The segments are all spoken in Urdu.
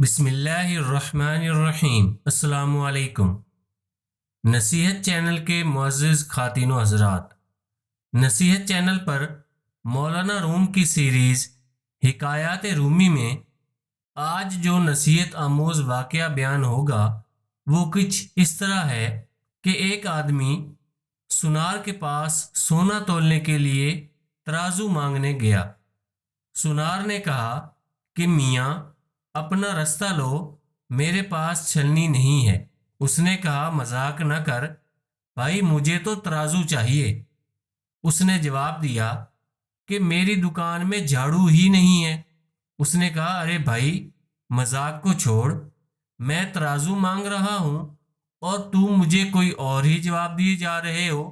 بسم اللہ الرحمن الرحیم۔ السلام علیکم۔ نصیحت چینل کے معزز خواتین و حضرات، نصیحت چینل پر مولانا روم کی سیریز حکایات رومی میں آج جو نصیحت آموز واقعہ بیان ہوگا وہ کچھ اس طرح ہے کہ ایک آدمی سونار کے پاس سونا تولنے کے لیے ترازو مانگنے گیا۔ سونار نے کہا کہ میاں اپنا رستہ لو، میرے پاس چھلنی نہیں ہے۔ اس نے کہا مذاق نہ کر بھائی، مجھے تو ترازو چاہیے۔ اس نے جواب دیا کہ میری دکان میں جھاڑو ہی نہیں ہے۔ اس نے کہا ارے بھائی، مذاق کو چھوڑ، میں ترازو مانگ رہا ہوں اور تم مجھے کوئی اور ہی جواب دیے جا رہے ہو۔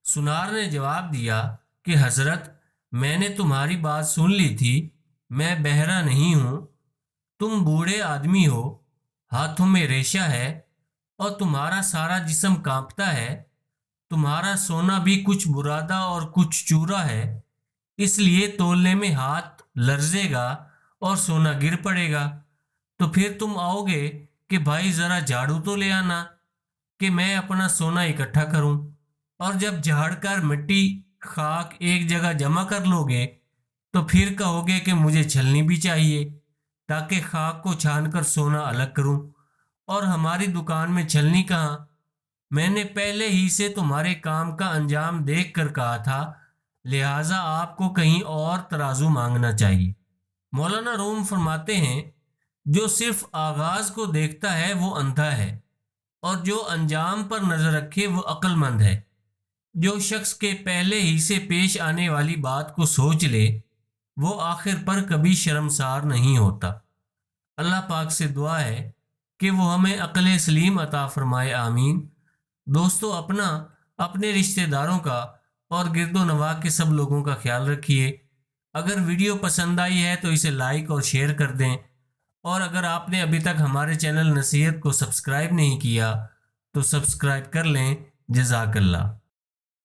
سونار نے جواب دیا کہ حضرت، میں نے تمہاری بات سن لی تھی، میں بہرا نہیں ہوں، تم بوڑھے آدمی ہو، ہاتھوں میں ریشہ ہے اور تمہارا سارا جسم کانپتا ہے، تمہارا سونا بھی کچھ برادہ اور کچھ چورا ہے، اس لیے تولنے میں ہاتھ لرزے گا اور سونا گر پڑے گا۔ تو پھر تم آؤ گے کہ بھائی ذرا جھاڑو تو لے آنا کہ میں اپنا سونا اکٹھا کروں، اور جب جھاڑ کر مٹی خاک ایک جگہ جمع کر لو گے تو پھر کہو گے کہ مجھے چھلنی بھی چاہیے تاکہ خاک کو چھان کر سونا الگ کروں، اور ہماری دکان میں چھلنی کہاں؟ میں نے پہلے ہی سے تمہارے کام کا انجام دیکھ کر کہا تھا، لہٰذا آپ کو کہیں اور ترازو مانگنا چاہیے۔ مولانا روم فرماتے ہیں جو صرف آغاز کو دیکھتا ہے وہ اندھا ہے، اور جو انجام پر نظر رکھے وہ عقل مند ہے۔ جو شخص کے پہلے ہی سے پیش آنے والی بات کو سوچ لے وہ آخر پر کبھی شرمسار نہیں ہوتا۔ اللہ پاک سے دعا ہے کہ وہ ہمیں عقل سلیم عطا فرمائے، آمین۔ دوستو، اپنا، اپنے رشتہ داروں کا اور گرد و نواح کے سب لوگوں کا خیال رکھیے۔ اگر ویڈیو پسند آئی ہے تو اسے لائک اور شیئر کر دیں، اور اگر آپ نے ابھی تک ہمارے چینل نصیحت کو سبسکرائب نہیں کیا تو سبسکرائب کر لیں۔ جزاک اللہ۔